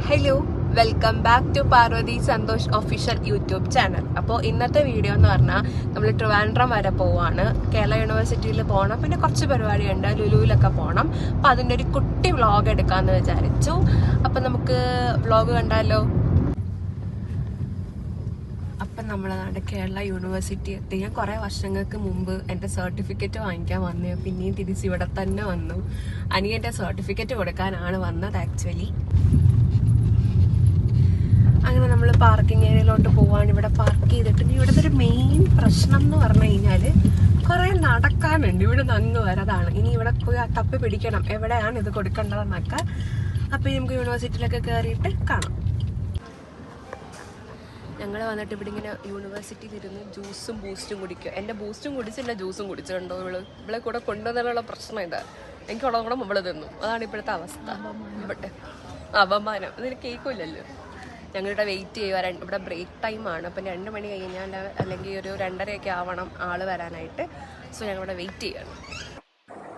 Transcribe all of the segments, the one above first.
Hello, welcome back to Parvathi Santhosh official YouTube channel. അപ്പോൾ ഇന്നത്തെ video എന്ന് പറഞ്ഞാൽ നമ്മൾ ട്രിവാൻഡ്രം വരെ പോവാണ്. കേരള യൂണിവേഴ്സിറ്റിയിൽ പോകണം, പിന്നെ കുറച്ച് പരിപാടിയുണ്ട്, ലുലുവിലൊക്കെ പോകണം. അപ്പോൾ അതിൻ്റെ ഒരു കുട്ടി വ്ളോഗ് എടുക്കാമെന്ന് വിചാരിച്ചു. അപ്പം നമുക്ക് വ്ളോഗ് കണ്ടാലോ? അപ്പം നമ്മളാണ്ട് കേരള യൂണിവേഴ്സിറ്റി എത്തി. ഞാൻ കുറേ വർഷങ്ങൾക്ക് മുമ്പ് എൻ്റെ സർട്ടിഫിക്കറ്റ് വാങ്ങിക്കാൻ വന്നു. പിന്നെയും തിരിച്ച് ഇവിടെ തന്നെ വന്നു. അനിയൻ്റെ സർട്ടിഫിക്കറ്റ് കൊടുക്കാനാണ് വന്നത് ആക്ച്വലി. അങ്ങനെ നമ്മൾ പാർക്കിംഗ് ഏരിയയിലോട്ട് പോവാണ്. ഇവിടെ പാർക്ക് ചെയ്തിട്ട് ഇവിടുത്തെ ഒരു മെയിൻ പ്രശ്നം എന്ന് പറഞ്ഞു കഴിഞ്ഞാൽ കുറേ നടക്കാനുണ്ട് ഇവിടെ നിന്ന് അങ്ങ് വരെ. അതാണ് ഇനി ഇവിടെ പോയി തപ്പി പിടിക്കണം എവിടെയാണ് ഇത് കൊടുക്കേണ്ടതെന്നൊക്കെ. അപ്പം നമുക്ക് യൂണിവേഴ്സിറ്റിയിലൊക്കെ കയറിയിട്ട് കാണാം. ഞങ്ങൾ വന്നിട്ട് ഇവിടെ ഇങ്ങനെ യൂണിവേഴ്സിറ്റിയിൽ ഇരുന്ന് ജ്യൂസും ബൂസ്റ്റും കുടിക്കുക. എൻ്റെ ബൂസ്റ്റും കുടിച്ചില്ല, ജ്യൂസും കുടിച്ചിട്ടുണ്ടോ ഇവളെ കൂടെ കൊണ്ടുവന്നുള്ള പ്രശ്നം ഇതാ. എനിക്കുള്ളത് കൂടെ നമ്മൾ തിന്നും. അതാണ് ഇപ്പോഴത്തെ അവസ്ഥ. ഇവിടെ അപമാനം. ഇതിന് കേൾക്കില്ലല്ലോ. ഞങ്ങളിവിടെ വെയിറ്റ് ചെയ്യുക. ഇവിടെ ബ്രേക്ക് ടൈമാണ്. അപ്പം 2 മണി കഴിഞ്ഞാൽ അല്ലെങ്കിൽ ഒരു 2:30 ആവണം ആള് വരാനായിട്ട്. സോ ഞങ്ങളിവിടെ വെയിറ്റ് ചെയ്യണം.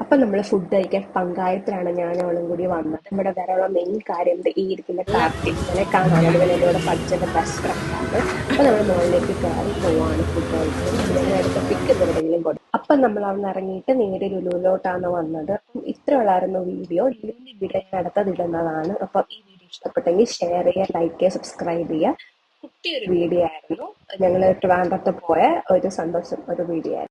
അപ്പം നമ്മൾ ഫുഡ് കഴിക്കാൻ പങ്കായത്തിലാണ് ഞാൻ അവളും കൂടി വന്നത്. ഇവിടെ വരാനുള്ള മെയിൻ കാര്യം ഈ ഇരിക്കുന്ന കാർത്തിക് ഇങ്ങനെ കാണാൻ. അതുപോലെ എന്നോട് പഠിച്ചത് ബെസ്റ്റ് ഫ്രണ്ടാണ്. അപ്പം നമ്മൾ മുകളിലേക്ക് കയറി പോവാണ് ഫുഡ് കഴിക്കുന്നത്. ഞങ്ങളടുത്ത് പിക്ക് എവിടെയെങ്കിലും കൊടുക്കും. അപ്പം നമ്മൾ അവിടെ നിന്ന് ഇറങ്ങിയിട്ട് നേരെ ലുലുവിലോട്ടാണ് വന്നത്. അപ്പം ഇത്രയുള്ളായിരുന്നു വീഡിയോ. ലുലുവിൻ്റെ വീഡിയോ ഞാൻ അടുത്തതിടുന്നതാണ്. അപ്പം ഈ വീഡിയോ ഇഷ്ടപ്പെട്ടെങ്കിൽ ഷെയർ ചെയ്യുക, ലൈക്ക് ചെയ്യുക, സബ്സ്ക്രൈബ് ചെയ്യുക. കുട്ടിയൊരു വീഡിയോ ആയിരുന്നു. ഞങ്ങൾ ട്രിവാൻഡ്രത്ത് പോയ ഒരു സന്തോഷം ഒരു വീഡിയോ ആയിരുന്നു.